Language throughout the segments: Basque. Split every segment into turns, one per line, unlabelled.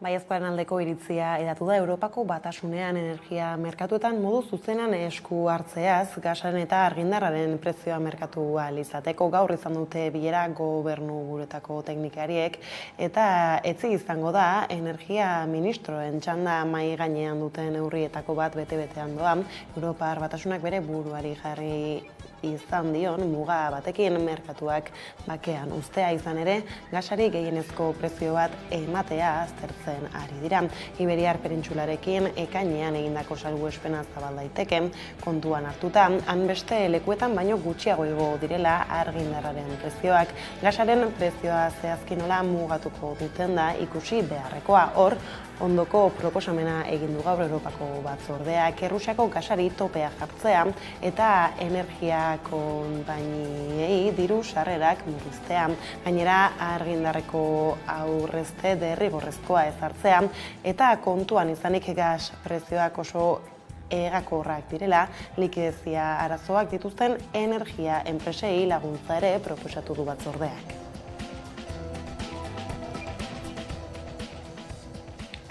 Baiezkoaren aldeko iritzia edatu da Europako Batasunean energia merkatuetan modu zuzenan esku hartzeaz, gasaren eta argindarraren prezioa merkatu ahal izateko. Gaur izan dute bilera gobernu buruetako teknikariek eta etzi izango da energia ministroen txanda mahai gainean duten neurrietako bat bete-betean doa. Europar Batasunak bere buruari jarri izan dion muga batekin merkatuak bakean uztea izan ere, gasari gehienezko prezio bat ematea aztertzen ari dira. Iberiar penintsularekin ekainean egindako salbuespena zabal daiteke, kontuan hartuta, han beste lekuetan baino gutxiago igo direla argindarraren prezioak. Gasaren prezioa zehazki nola mugatuko duten da ikusi beharrekoa. Hor, ondoko proposamena egin du gaur Europako Batzordeak Errusiako gasari topea jartzea eta energia konpainiei diru sarrerak murriztea. Gainera, argindarreko aurrezte derrigorrezkoa ezartzea eta kontuan izanik gas prezioak oso egakorrak direla, likidezia arazoak dituzten energia enpresei laguntza ere proposatu du Batzordeak.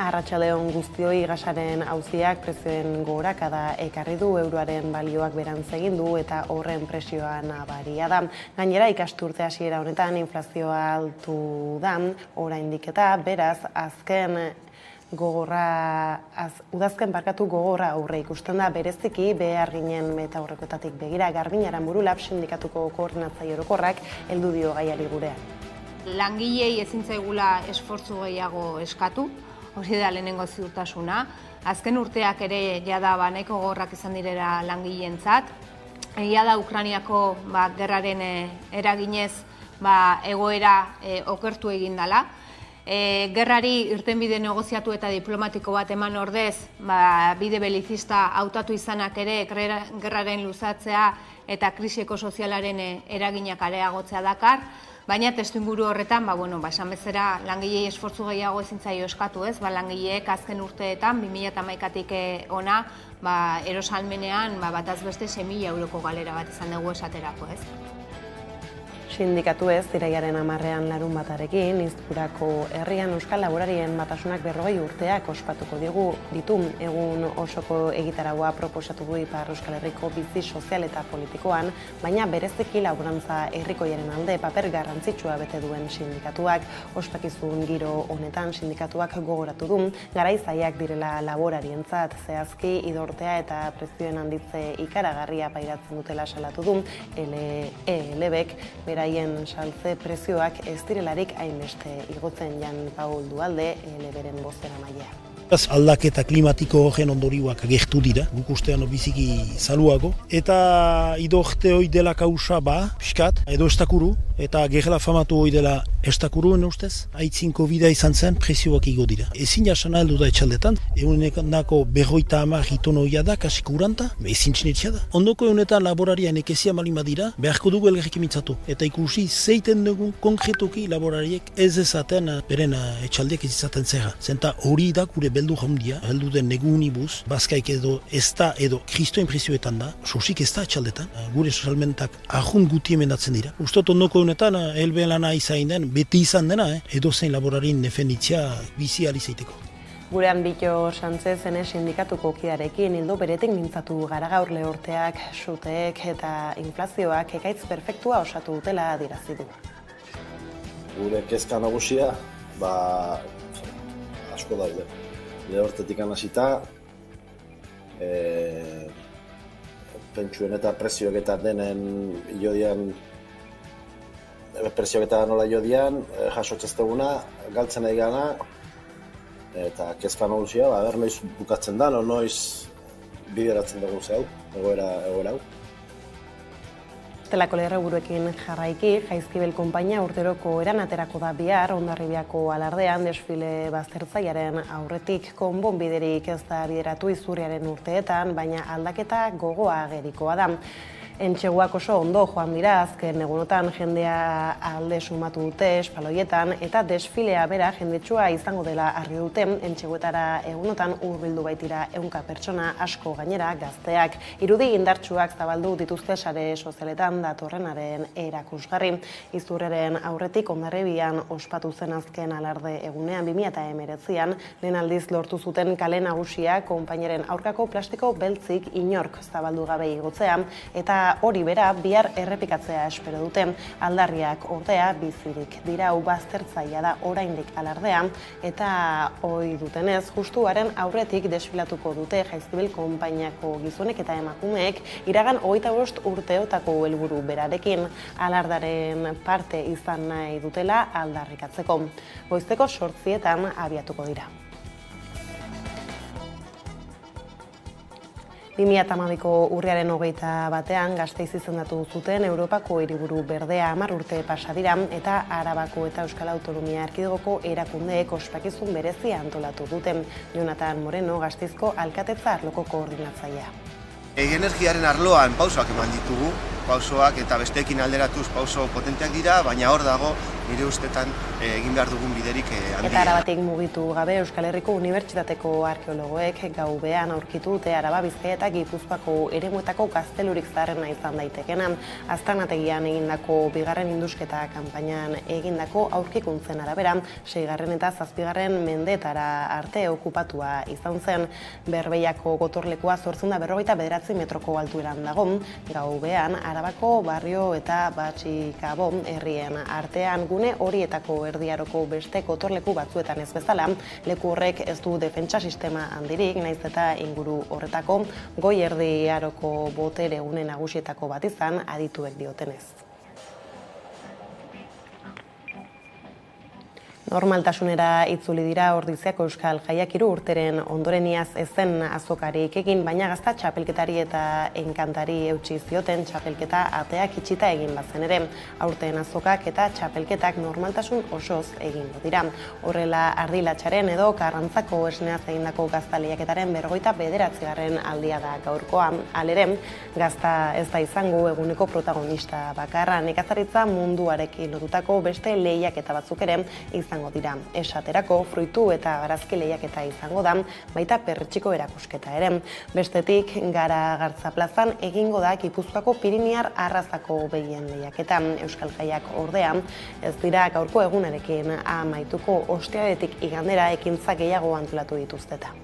Arratsaldeon guztioi, gasaren auziak prezioen gorakada ekarri du, euroaren balioak berantz egin du eta horren presioa nabaria da. Gainera, ikasturte hasiera honetan inflazioa altu da, oraindik eta beraz udazken gogorra aurre ikusten da, bereziki beharginen betaurrekoetatik begira. Garbiñe Aranburu Lab sindikatuko koordinatzaile orokorrak heldu dio gaiari gurean.
Langilei ezin zaigula esfortzu gehiago eskatu, hori da lehenengo ziurtasuna. Azken urteak ere jada nahiko gogorrak izan direla langileentzat. Egia da Ukrainiako gerraren eraginez egoera okertu egin dela. Gerrari irtenbide negoziatu eta diplomatiko bat eman ordez, bide belizista hautatu izanak ere gerraren luzatzea eta krisi ekosozialaren eraginak areagotzea dakar. Baina testuinguru horretan, esan bezala langilei esfortzu gehiago ezin zaio eskatu, ez? Langileek azken urteetan 2011tik ona, erosalmenean bataz beste 6.000 euroko galera bat izan dugu esaterako, ez?
Sindikatu ez, irailaren 10ean larun batarekin, Izturako herrian Euskal Laborarien Batasunak 40 urteak ospatuko ditu egun osoko egitaragua proposatu du Ipar Euskal Herriko bizi sozial eta politikoan, baina bereziki laborantza herrikoiaren alde paper garrantzitsua bete duen sindikatuak. Ospakizun giro honetan sindikatuak gogoratu du, garaizaiak direla laborarientzat, zehazki idortea eta prezioen handitze ikaragarria pairatzen dutela salatu du, ELBek beraien saltze prezioak ez direlarik hainbeste igotzen. Jan Paul Dualde, ELBren bozeramailea.
Aldaketa klimatiko horren ondorioak agertu dira, guk ustean biziki zaluago. Eta idorte hoi dela kausa piskat, edo estakuru, eta gerla famatu hoi dela estakuruen ustez. Aitzin COVID-a izan zen, prezioak igo dira. Ezin jasana heldu da etxaldetan, eguneko 50 ton hoia da, kasi kuranta, ezin txinetxea da. Ondoko egunetan laborarian ekezia malin badira, beharko dugu elgerrekin mitzatu. Eta ikusi zeiten dugun konkretuki laborariek ez ezaten beren etxaldeak ez izaten zera. Zenta hori da gure beldu jaundia, heldu den negunibus, bazkaik edo ez da edo kristoen prezioetan da, sosik ez da etxaldetan, gure salmentak ahun guti emendatzen dira. Ustot ondoko honetan, helben lana izain den, beti izan dena, edo zein laborarin defenditzea bizi alizeiteko.
Gurean Bito Sánchez sindikatuko kidarekin hildo beretik mintzatu gara gaur lehorteak, suteek eta inflazioak ekaitz perfektua osatu dutela adirazi du.
Gure kezka nagusia, asko daude. Lehortetik hasita, pentsuen eta prezioak eta denen iodian, prezioak eta nola iodian, jasotzezteguna, galtzen nahi gana, eta kezka nagusia, noiz bukatzen da, noiz bideratzen dugu zehau, egoera hau.
Telako lerreburuekin jarraiki, Jaizkibel konpainia urteroko eran aterako da bihar, Hondarribiako alardean desfile baztertzailearen aurretik konponbiderik ez da bideratu Izurriaren urteetan, baina aldaketa gogoa agerikoa da. Entxeguak oso ondo joan dira, azken egunotan jendea alde sumatu dute espaloietan eta desfilea bera jendetsua izango dela argi dute. Entxeguetara egunotan hurbildu baitira 100 pertsona asko gainera gazteak. Irudi indartsuak zabaldu dituzte sare sozialetan datorrenaren erakusgarri. Izurraren aurretik Hondarribian ospatu zen azken alarde egunean 2019an lehen aldiz lortu zuten kale nagusia konpaineren aurkako plastiko beltzik inork zabaldu gabe igotzea eta hori bera bihar errepikatzea espero dute. Aldarriak ordea bizirik dira, baztertzailea da oraindik alardea eta ohi dutenez justuaren aurretik desfilatuko dute Jaizkibel konpainiako gizonek eta emakumeek iragan 25 urteotako helburu berarekin alardaren parte izan nahi dutela aldarrikatzeko. Goizeko 8:00 abiatuko dira. 2012ko urriaren 21ean Gasteiz izendatu zuten Europako hiriburu berdea 10 urte pasa dira eta Arabako eta Euskal Autonomia Erkidegoko erakundeek ospakizun berezia antolatu duten. Jonathan Moreno Gasteizko alkatetza arloko koordinatzailea.
Energiaren arloan pausoak eman ditugu, pausoak eta besteekin alderatuz pauso potenteak dira, baina hor dago nire ustetan egin behar dugun biderik handia.
Eta Arabatik mugitu gabe Euskal Herriko Unibertsitateko arkeologoek gaubean aurkitu dute Araba, Bizkaia eta Gipuzkoako eremuetako gaztelurik zaharrena izan daitekena. Aztarnategian egindako bigarren indusketa kanpainan egindako aurkikuntzen arabera, 6. eta 7. mendetara arte okupatua izan zen. Berbeiako gotorlekua 849 metroko altueran dago. Gaubean Arabako barrio eta Batxikabo herrien artean gune horietako erdiaroko beste gotorleku batzuetan ez bezala, leku horrek ez du defentsa sistema handirik, naiz eta inguru horretako goi erdiaroko botere gune nagusietako bat izan adituek diotenez. Normaltasunera itzuli dira Ordiziako Euskal Jaiak 3 urteren ondoren iaz ezen azokarik egin, baina gazta txapelketari eta enkantari eutsi zioten txapelketa ateak itxita egin bazen ere. Aurten azokak eta txapelketak normaltasun osoz egingo dira. Horrela Ardilatxaren edo Karrantzako esneaz egindako gazta lehiaketaren 59. aldia da gaurkoa. Halere, gazta ez da izango eguneko protagonista bakarra, nekazaritza munduarekin lotutako beste lehiaketa batzuk ere izango dira. Esaterako fruitu eta barazki lehiaketa izango da, baita perretxiko erakusketa ere. Bestetik, Garagartza plazan egingo da Gipuzkoako Piriniar arrazako behien lehiaketa. Euskal Jaiak ordea, ez dira gaurko egunarekin amaituko, ostiraletik igandera ekintza gehiago antolatu dituzteta.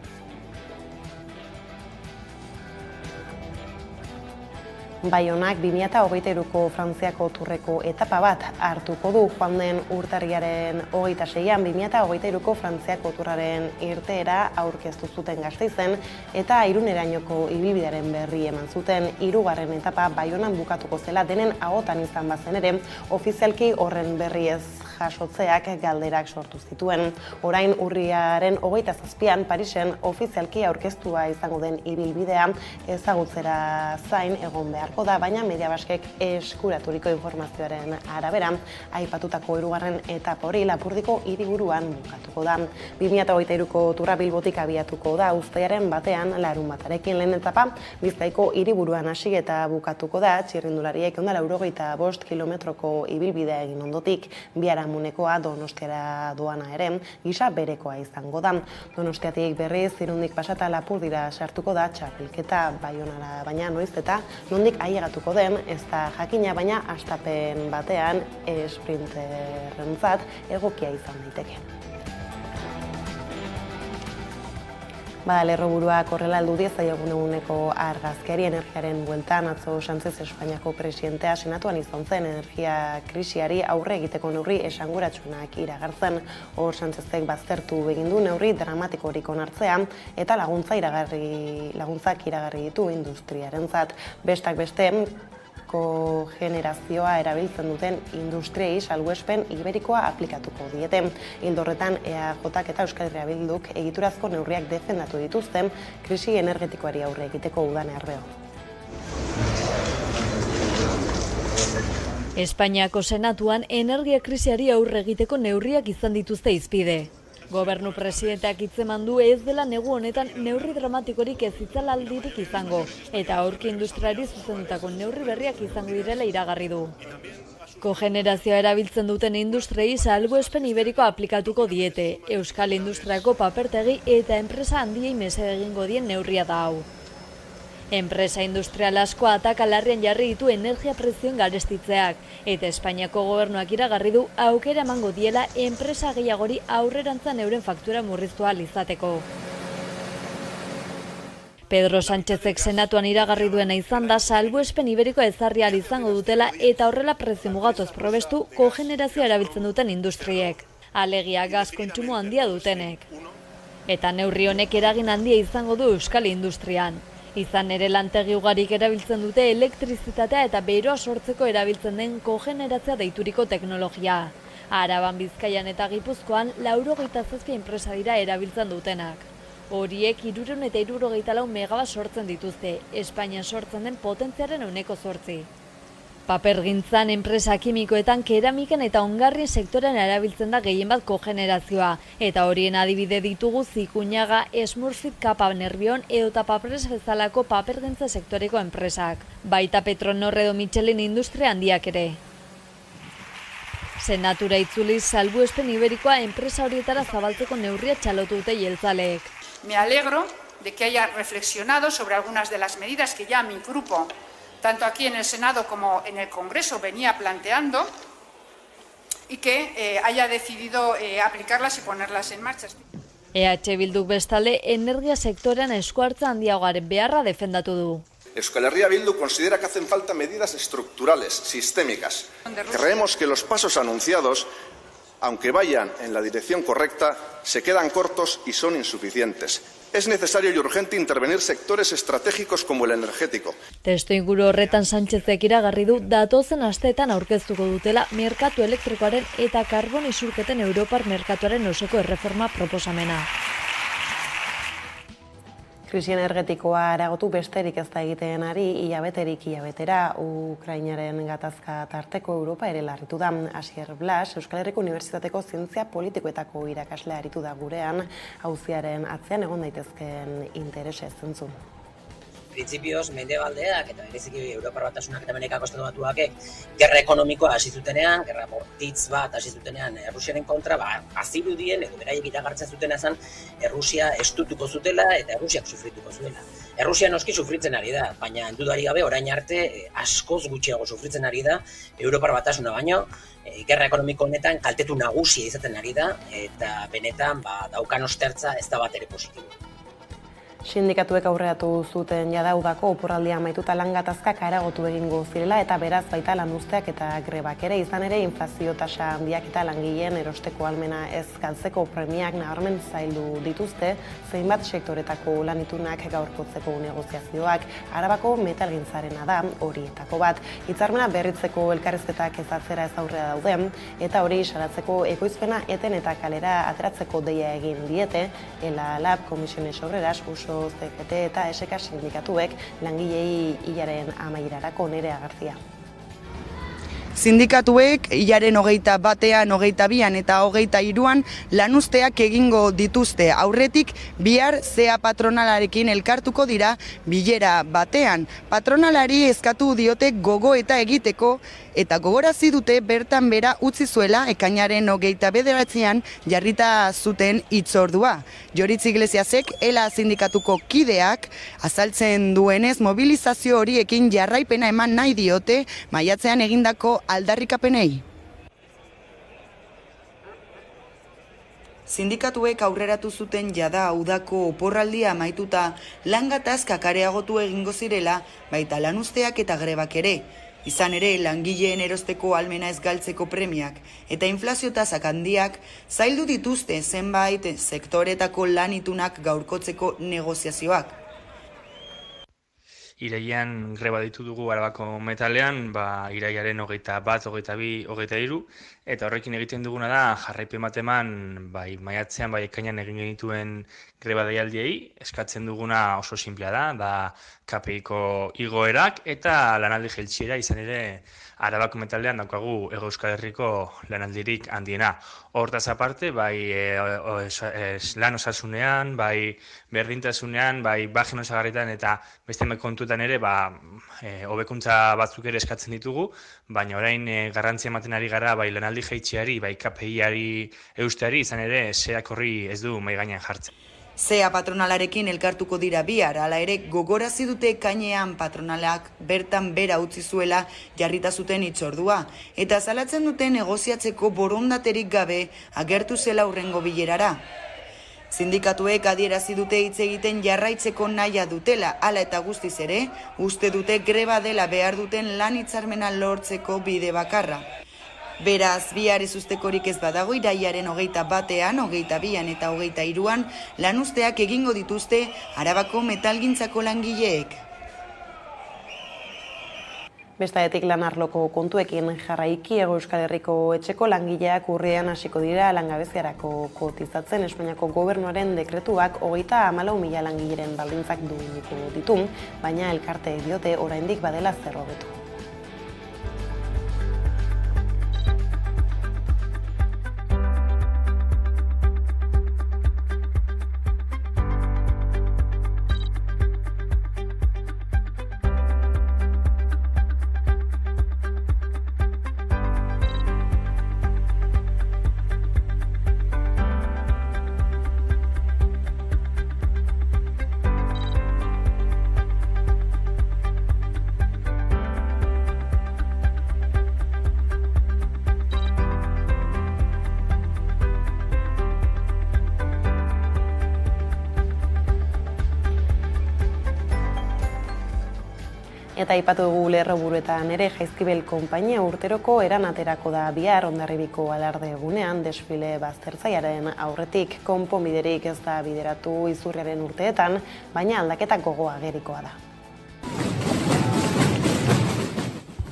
Baionak 2023ko Frantziako Turreko etapa bat hartuko du joan den urtarrilaren 26an 2023ko Frantziako Turraren irteera aurkeztu zuten Gasteizen eta Irunerainoko ibilbidearen berri eman zuten. 3. etapa Baionan bukatuko zela denen ahotan izan bazen ere, ofizialki horren berri ez jasotzeak galderak sortu zituen. Orain urriaren 27an Parisen ofizialki aurkeztua izango den ibilbidea ezagutzera zain egon beharko da, baina Mediabaskek eskuraturiko informazioaren arabera aipatutako 3. etapa hori Lapurdiko hiriburuan bukatuko da. 2023ko Turra Bilbotik abiatuko da uztailaren 1ean larunbatarekin. Lehen etapa Bizkaiko hiriburuan hasi eta bukatuko da. Txirrindulariek 195 kilometroko ibilbidea egin ondotik, biharamunekoa Donostiara doana ere gisa berekoa izango da. Donostiatik berriz Irundik pasata Lapurdira sartuko da txapelketa Baionara, baina noiz eta nondik ailegatuko den ez da jakina, baina hastapen batean esprinterrentzat egokia izan daiteke. Lerroburuak horrela heldu die zaiogun eguneko argazkiari energiaren bueltan. Atzo Sánchez Espainiako presidentea senatuan izan zen energia krisiari aurre egiteko neurri esanguratsuenak iragartzen. Hor Sánchezek baztertu egin du neurri dramatikorik onartzea eta laguntzak iragarri ditu industriarentzat. Bestak beste, kogenerazioa erabiltzen duten industriei salbuespen iberikoa aplikatuko diete. Ildo horretan EAJak eta Euskal Herria Bilduk egiturazko neurriak defendatu dituzten krisi energetikoari aurre egiteko udan erbeo.
Espainiako Senatuan energia krisiari aurre egiteko neurriak izan dituzte hizpide. Gobernu presidenteak hitzeman du ez dela negu honetan neurri dramatikorik ez itzalaldirik izango, eta aurki industriari zuzendutako neurri berriak izango direla iragarri du. Kogenerazioa erabiltzen duten industriei salbuespen iberiko aplikatuko diete, euskal industriako papertegi eta enpresa handiei mesede egingo dien neurria da hau. Enpresa industrial asko ataka larrian jarri ditu energia prezioen garestitzeak, eta Espainiako gobernuak iragarri du aukera emango diela enpresa gehiagori aurrerantzan euren faktura murriztu ahal izateko. Pedro Sánchezek senatuan iragarri duena izan da salbuespen iberiko ezarri ahal izango dutela eta horrela prezio mugatoz probestu kogenerazioa erabiltzen duten industriek, alegia gas kontsumo handia dutenek. Eta neurri honek eragin handia izango du euskal industrian. Izan ere lantegi ugarik erabiltzen dute elektrizitatea eta beroa sortzeko erabiltzen den kogenerazioa deituriko teknologia. Araban, Bizkaian eta Gipuzkoan 97 enpresa dira erabiltzen dutenak. Horiek 374 megawatt sortzen dituzte, Espainian sortzen den potentziaren 8%. Papergintzan, enpresa kimikoetan, keramiken eta ongarrien sektorean erabiltzen da gehien bat kogenerazioa, eta horien adibide ditugu Zikuñaga, Smurfit, Kapa Nerbion edota Papres bezalako papergintza sektoreko enpresak, baita Petronor edo Michelin industria handiak ere. Senatura itzuliz salbuespen iberikoa enpresa horietara zabaltzeko neurria txalotu dute jeltzaleek.
Me alegro de que haya reflexionado sobre algunas de las medidas que ya mi grupo tanto aquí en el Senado como en el Congreso venía planteando y que haya decidido aplicarlas y ponerlas en marcha.
EH Bilduk bestalde energia sektorean eskuartza handiagoaren beharra defendatu du.
Euskal Herria Bildu considera que hacen falta medidas estructurales, sistémicas. Creemos que los pasos anunciados, aunque vayan en la dirección correcta, se quedan cortos y son insuficientes. Es necesario y urgente intervenir sectores estratégicos como el energético.
Testuinguru horretan Sánchezek iragarri du datozen asteetan aurkeztuko dutela merkatu elektrikoaren eta karbon isurketen Europar merkatuaren osoko erreforma proposamena.
Krisi energetikoa areagotu besterik ez da egiten ari, hilabetera Ukrainaren gatazka tarteko Europa ere larritu da. Asier Blas, Euskal Herriko Unibertsitateko Zientzia Politikoetako irakasle aritu da gurean, auziaren atzean egon daitezkeen interesa zentzun.
Printzipioz, mendebaldeak eta bereziki Europar Batasunak eta Amerikako Estatu Batuakek gerra ekonomikoa hasi zutenean, gerra bortitz bat hasi zutenean Errusiaren kontra, azirudien edo beraiek iragartzen zutena zen Errusia estutuko zutela eta Errusiak sufrituko zuela. Errusia noski sufritzen ari da, baina dudarik gabe orain arte askoz gutxiago sufritzen ari da Europar Batasuna baino, gerra ekonomiko honetan kaltetu nagusia izaten ari da eta benetan daukan ostertza ez da bat ere positibo.
Sindikatuek aurreatu zuten jada udako oporraldia amaituta lan gatazkak areagotu egingo zirela eta beraz baita lanuzteak eta grebak ere, izan ere inflazio tasa handiak eta langileen erosteko ahalmena ez galtzeko premiak nabarmen zaildu dituzte, zeinbat sektoretako lanitunak gaurkotzeko negoziazioak, Arabako metalgintzarena da horietako bat. Hitzarmena berritzeko elkarrizketak ezatzera ez aurrea daude eta hori salatzeko ekoizpena eten eta kalera ateratzeko deia egin diete, Lab, Comisiones Obreras, Uso CGT eta SK sindikatuek langilei hilaren amaierarako Nerea García.
Sindikatuek hilaren 21, 22 eta 23 lanuzteak egingo dituzte. Aurretik bihar ZEA patronalarekin elkartuko dira bilera batean. Patronalari eskatu diote gogoeta egiteko eta gogorazi dute bertan bera utzi zuela ekainaren 29an jarrita zuten hitzordua. Joritz Iglesiasek ELA sindikatuko kideak azaltzen duenez mobilizazio horiekin jarraipena eman nahi diote maiatzean egindako aldarrikapenei. Sindikatuek aurreratu zuten jada udako oporraldia amaituta lan gatazkak areagotu egingo zirela, baita lanuzteak eta grebak ere. Izan ere, langileen erosteko ahalmena ez galtzeko premiak eta inflazio tasak handiak zaildu dituzte zenbait sektoretako lanitunak gaurkotzeko negoziazioak.
Irailean greba ditu dugu Arabako metalean, irailaren 21, 22, 23, eta horrekin egiten duguna da jarraipen bat eman maiatzean, ekainean egin genituen greba deialdiei. Eskatzen duguna oso sinplea da KPIko igoerak eta lanaldi jaitsera, izan ere Arabako metalean daukagu Hego Euskal Herriko lanaldirik handiena. Hortaz aparte, lan osasunean, berdintasunean, bajen osagarrietan eta beste kontuetan ere hobekuntza batzuk ere eskatzen ditugu, baina orain garrantzia ematen ari gara lanaldi jaitxeari, KPI-ari eusteari, izan ere SEAk horri ez du mahai gainean jartzen.
SEA patronalarekin elkartuko dira bihar, hala ere gogorazi dute ekainean patronalak bertan bera utzi zuela jarrita zuten hitzordua, eta salatzen dute negoziatzeko borondaterik gabe agertu zela hurrengo bilerara. Sindikatuek adierazi dute hitz egiten jarraitzeko nahia dutela, hala eta guztiz ere, uste dute greba dela behar duten lan hitzarmena lortzeko bide bakarra. Beraz, bihar ezustekorik ez badago, irailaren 21, 22 eta 23 lanuzteak egingo dituzte Arabako metalgintzako langileek.
Bestaetik lan arloko kontuekin jarraiki Hego Euskal Herriko etxeko langileak urrian hasiko dira langabeziarako kotizatzen. Espainiako gobernuaren dekretuak 34.000 langileren baldintzak duiniko ditu, baina elkarte diote oraindik badela zer hobetu. Eta aipatu dugu Lerroburuetan ere Jaizkibel konpainia urteroko eranaterako da bihar Hondarribiko alarde egunean desfile baztertzailearen aurretik. Konponbiderik ez da bideratu Izurriaren urteetan, baina aldaketa gogoa agerikoa da.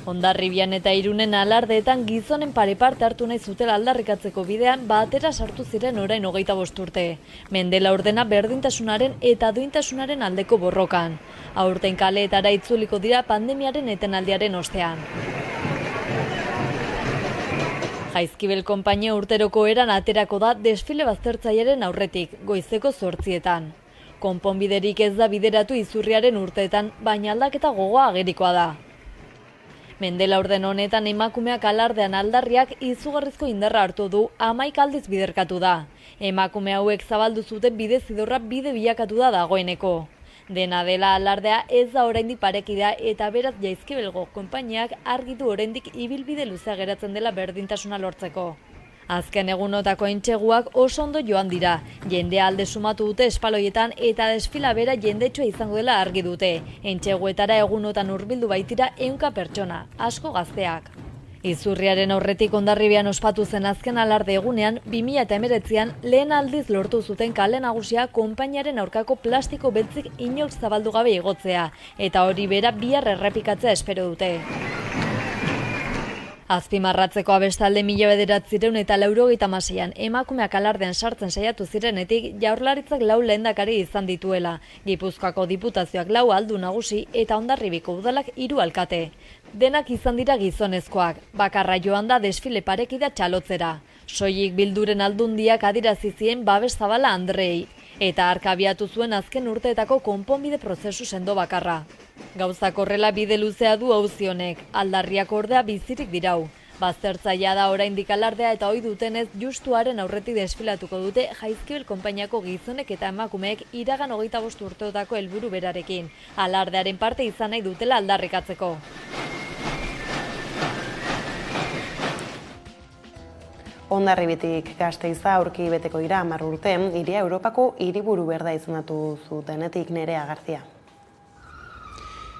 Hondarribian eta Irunen alardeetan gizonen pare-parte hartu nahi zutela aldarrikatzeko bidean batera sartu ziren orain 25 urte. Mendela ordena berdintasunaren eta duintasunaren aldeko borrokan. Aurten kaleetara itzuliko dira pandemiaren etenaldiaren ostean. Jaizkibel konpainia urteroko eran aterako da desfile baztertzailearen aurretik, goizeko 8:00. Konponbiderik ez da bideratu Izurriaren urteetan, baina aldaketa gogoa agerikoa da. Mendela orden honetan emakumeak alardean aldarriak izugarrizko indarra hartu du 11 aldiz biderkatu da. Emakume hauek zabaldu zuten bide zidorra bide bilakatu da dagoeneko. Dena dela alardea ez da oraindik parekidea eta beraz Jaizkibelgo konpainiak argi du oraindik ibilbide luzea geratzen dela berdintasuna lortzeko. Azken egunotako entseguak oso ondo joan dira. Jendea alde sumatu dute espaloietan eta desfila bera jendetsua izango dela argi dute. Entseguetara egunotan hurbildu baitira 100 pertsona, asko gazteak. Izurriaren aurretik Hondarribian ospatu zen azken alarde egunean 2019an lehen aldiz lortu zuten kale nagusia konpainiaren aurkako plastiko beltzik inork zabaldu gabe igotzea eta hori bera bihar errepikatzea espero dute. Azpimarratzeko abestalde 1986an emakumeak alardean sartzen saiatu zirenetik Jaurlaritzak 4 lehendakari izan dituela, Gipuzkoako diputazioak 4 aldu nagusi eta Hondarribiko udalak 3 alkate. Denak izan dira gizonezkoak, bakarra joan da desfile parekidea txalotzera. Soilik Bilduren aldundiak adierazi zien babes zabala Andrei, eta hark abiatu zuen azken urteetako konponbide prozesu sendo bakarra. Gauzak horrela bide luzea du auzi honek, aldarriak ordea bizirik dirau. Baztertzailea da oraindik alardea eta ohi dutenez justuaren aurretik desfilatuko dute Jaizkibel konpainiako gizonek eta emakumeek iragan 25 urteotako helburu berarekin, alardearen parte izan nahi dutela aldarrikatzeko.
Hondarribitik Gasteiza aurki beteko dira 10 urte, hiria Europako hiriburu berda izendatu zutenetik Nerea Garzia.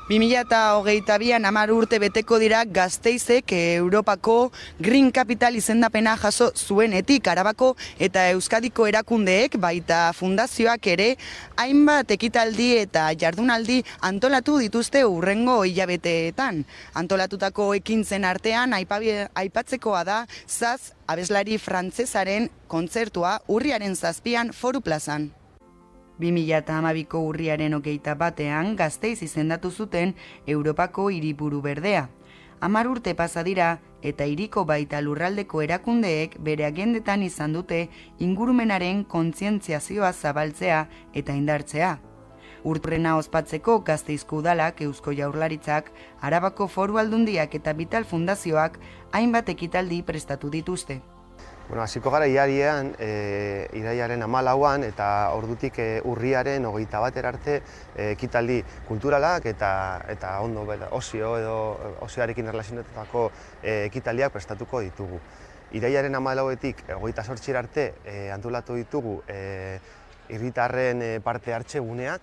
2022an 10 urte beteko dira Gasteizek Europako Green Capital izendapena jaso zuenetik. Arabako eta Euskadiko erakundeek baita fundazioak ere hainbat ekitaldi eta jardunaldi antolatu dituzte hurrengo hilabeteetan. Antolatutako ekintzen artean aipatzekoa da Zaz abeslari frantsesaren kontzertua urriaren 7an Foru Plazan. 2012ko urriaren 21ean Gasteiz izendatu zuten Europako hiriburu berdea. 10 urte pasa dira eta hiriko baita lurraldeko erakundeek bere agendetan izan dute ingurumenaren kontzientziazioa zabaltzea eta indartzea. Urtrena ospatzeko Gasteizko udalak, Eusko Jaurlaritzak, Arabako Foru Aldundiak eta Vital Fundazioak hainbat ekitaldi prestatu dituzte.
Hasiko gara irailaren 14an eta ordutik urriaren 21 arte ekitaldi kulturalak eta ondo osio edo osioarekin erlazionatutako ekitaldiak prestatuko ditugu. Irailaren 14etik 28 arte antolatu ditugu herritarren parte hartze guneak,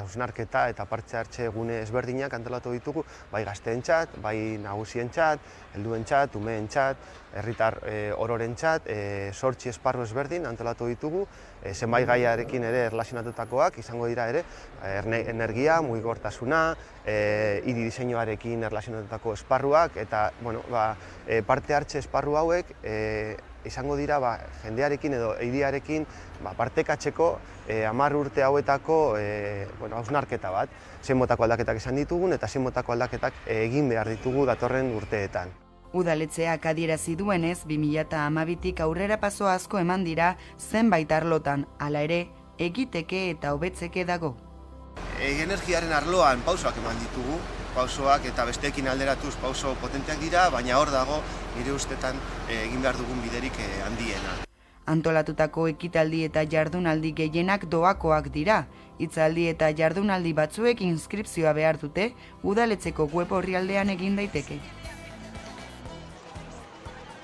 hausnarketa eta parte hartze gune ezberdinak antolatu ditugu, bai gazteentzat, bai nagusientzat, helduentzat, umeentzat, herritar ororentzat, 8 esparru ezberdin antolatu ditugu, zenbait gaiarekin ere erlazionatutakoak izango dira ere, energia, mugikortasuna, hiri diseinuarekin erlazionatutako esparruak eta parte hartze esparru hauek izango dira jendearekin edo hiriarekin partekatzeko 10 urte hauetako hausnarketa bat, zein motako aldaketak izan ditugun eta zein motako aldaketak egin behar ditugu datorren urteetan.
Udaletxeak adierazi duenez, 2012tik aurrera paso asko eman dira zenbait arlotan, hala ere, egiteke eta hobetzeke dago.
Energiaren arloan pausoak eman ditugu, pausoak eta besteekin alderatuz pauso potenteak dira, baina hor dago nire ustetan egin behar dugun biderik handiena.
Antolatutako ekitaldi eta jardunaldi gehienak doakoak dira. Hitzaldi eta jardunaldi batzuek inskripzioa behar dute, udaletxeko web orrialdean egin daiteke.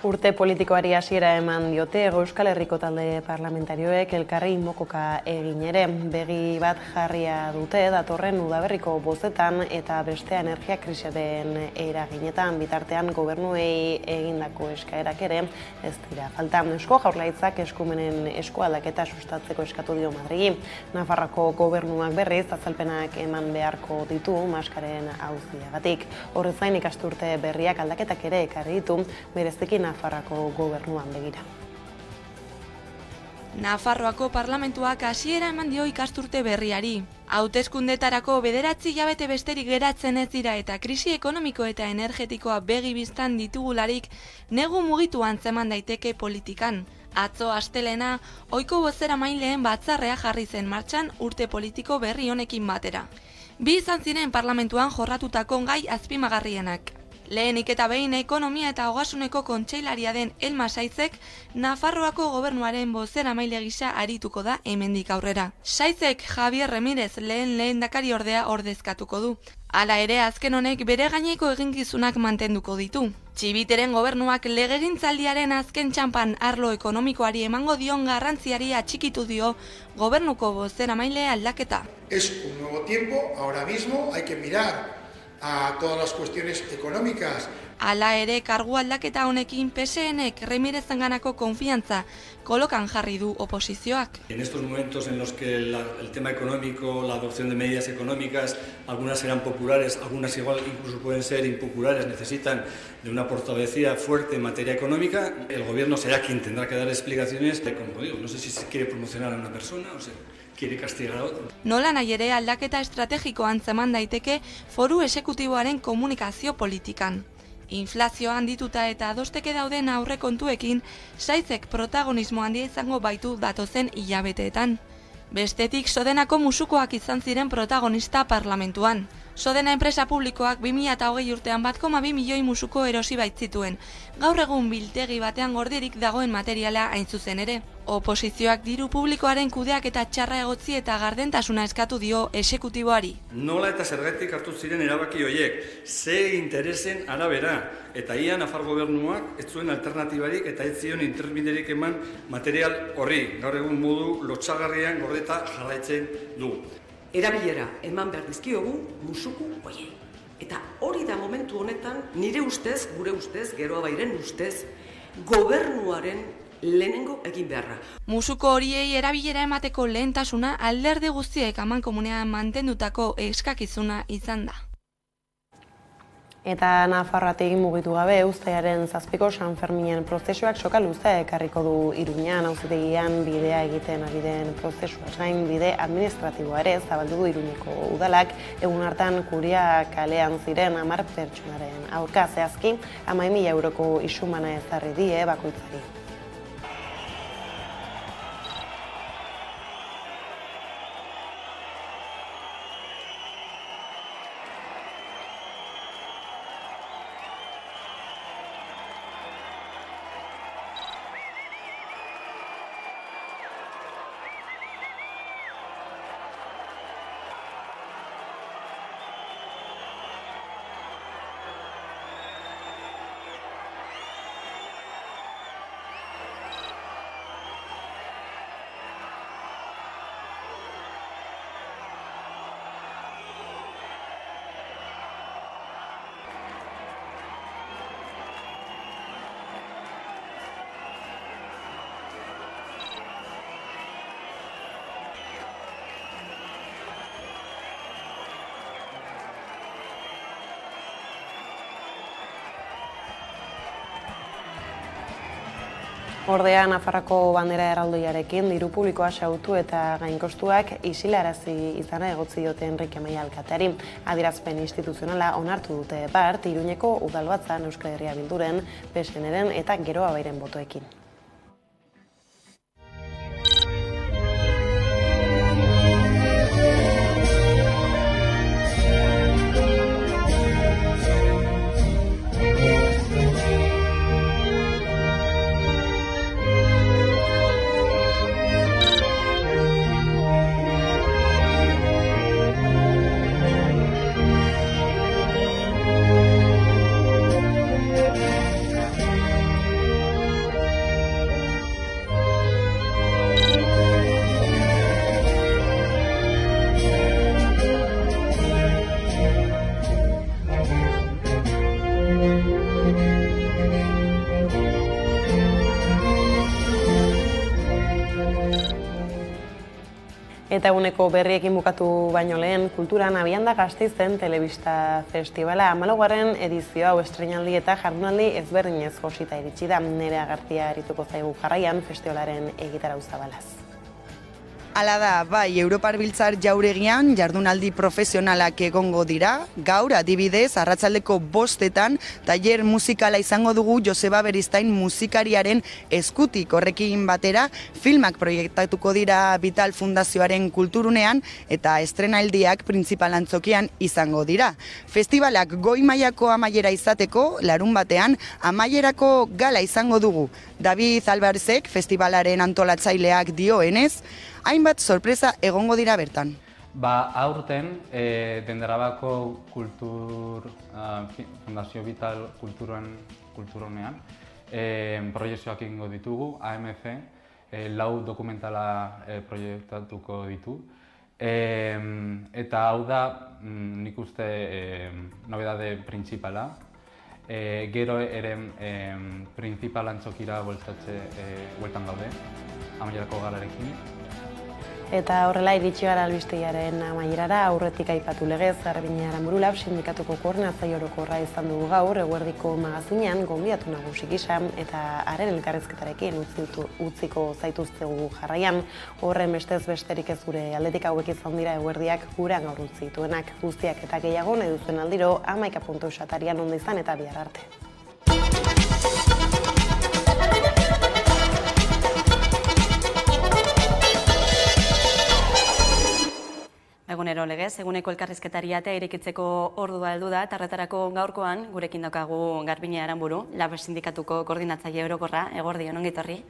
Urte politikoari hasiera eman diote Euskal Herriko talde parlamentarioek elkarri mokoka egin ere. Begi bat jarria dute datorren udaberriko bozetan eta bestea energia krisiaren eraginetan bitartean gobernuei egindako eskaerak ere ez dira falta. Eusko Jaurlaritzak eskumenen eskualdaketa sustatzeko eskatu dio Madrili. Nafarroako gobernuak berriz azalpenak eman beharko ditu maskaren auziagatik. Horrez gain ikasturte berriak aldaketak ere ekarri ditu bereziki Nafarroako gobernuan begira.
Nafarroako parlamentuak hasiera eman dio ikasturte berriari. Hauteskundetarako 9 hilabete besterik geratzen ez dira eta krisi ekonomiko eta energetikoa begi bistan ditugularik negu mugituan zeman daiteke politikan. Atzo astelena, ohiko bozeramaileen batzarrea jarri zen martxan urte politiko berri honekin batera. Bi izan ziren parlamentuan jorratutako gai azpimagarrienak. Lehenik eta behin ekonomia eta ogasuneko kontseilaria den Elma Saizek Nafarroako gobernuaren bozeramaile gisa arituko da hemendik aurrera. Saizek Javier Remirez lehendakari ordea ordezkatuko du. Hala ere azken honek bere gaineko eginkizunak mantenduko ditu. Txibiteren gobernuak legegintzaldiaren azken txanpan arlo ekonomikoari emango dion garrantziari atxikitu dio gobernuko bozeramaile aldaketa.
Es un nuevo tiempo, ahora mismo hay que mirar a todas las cuestiones económicas.
Hala ere, kargu aldaketa honekin PSNek Remirezenganako konfiantza kolokan jarri du oposizioak.
En estos momentos en los que el tema económico, la adopción de medidas económicas, algunas serán populares, algunas igual incluso pueden ser impopulares, necesitan de una portavocía fuerte en materia económica, el gobierno será quien tendrá que dar explicaciones de, como digo, no sé si se quiere promocionar a una persona o quiere castigar a otro.
Nola nahi ere aldaketa estrategikoan zeman daiteke foru exekutiboaren komunikazio politikan. Inflazioa handituta eta adosteke dauden aurrekontuekin, Saizek protagonismo handia izango baitu datozen hilabeteetan. Bestetik, Sodenako musukoak izan ziren protagonista parlamentuan. Sodena enpresa publikoak 2020 urtean 1,2 milioi musuko erosi baitzituen. Gaur egun biltegi batean gordirik dagoen materiala hain zuzen ere. Oposizioak diru publikoaren kudeak eta txarra egotzi eta gardentasuna eskatu dio exekutiboari.
Nola eta zergatik hartu ziren erabaki horiek, ze interesen arabera, eta ia Nafar gobernuak ez zuen alternatibarik eta ez zion interbiderik eman material horri. Gaur egun modu lotsagarrian gordeta jarraitzen du.
erabilera eman behar dizkiogu musuku hoiei. Eta hori da momentu honetan, nire ustez, gure ustez, Geroa Bairen ustez, gobernuaren lehenengo egin beharra.
Musuko horiei erabilera emateko lehentasuna alderdi guztiek amankomunean mantendutako eskakizuna izan da.
Eta Nafarroatik mugitu gabe, uztailaren 7ko San Ferminen prozesuak soka luzea ekarriko du Iruñan, auzitegian bidea egiten ari den prozesuaz gain bide administratiboa ere zabaldu du Iruñeko udalak, egun hartan Kuria kalean ziren 10 pertsonaren aurka, zehazki 11.000 euroko isumana ezarri die bakoitzari. Ordea, Nafarroako bandera erraldoiarekin diru publikoa xahutu eta gainkostuak isilarazi izana egotzi diote Enrique Maia alkateari. Adierazpen instituzionala onartu dute bart, Iruñeko udalbatzan Euskal Herria Bilduren, PSNren eta Geroa Bairen botoekin. Eta eguneko berriekin bukatu baino lehen, kulturan abian da Gasteizen Telebista Festivala 14. edizio hau estreinaldi eta jardunaldi ezberdinez josita iritsi da. Nerea Gartia arituko zaigu jarraian festivalaren egitarau zabalaz.
Hala da, bai, Europar Biltzar jauregian jardunaldi profesionalak egongo dira. Gaur, adibidez, arratsaldeko 5etan, tailer musikala izango dugu Joseba Beristain musikariaren eskutik. Horrekin batera, filmak proiektatuko dira Vital Fundazioaren kulturunean eta estrenaldiak printzipal antzokian izango dira. Festivalak goi mailako amaiera izateko, larun batean, amaierako gala izango dugu. David Albarzek, festivalaren antolatzaileak dioenez, hainbat sorpresa egongo dira bertan.
Aurten, Dendarabako Fundazio Vital kulturonean proiekzioak egingo ditugu, AMC, 4 dokumentala proiektatuko ditu. Eta hau da, nik uste, nobedade printzipala. Gero ere printzipal antzokira bueltan gaude, amaierako galarekin.
Eta horrela iritsi gara albistegiaren amaierara, aurretik aipatu legez, Garbiñe Aranburu Lab sindikatuko koordinatzaile orokorra izan dugu gaur, eguerdiko magazinean gonbidatu nagusi gisa eta haren elkarrizketarekin utziko zaituztegu jarraian. Horren bestez besterik ez gure aldetik hauek izan dira eguerdiak gurean gaur utzi dituenak. Guztiak eta gehiago nahi duzuen aldiro 11 atarian ondo izan eta bihar arte.
Egunero legez, eguneko elkarrizketariatea irekitzeko ordua heldu da, eta horretarako gaurkoan gurekin daukagu Garbiñe Aranburu, Lab sindikatuko koordinatzaile orokorra, eguerdion, ongi etorri.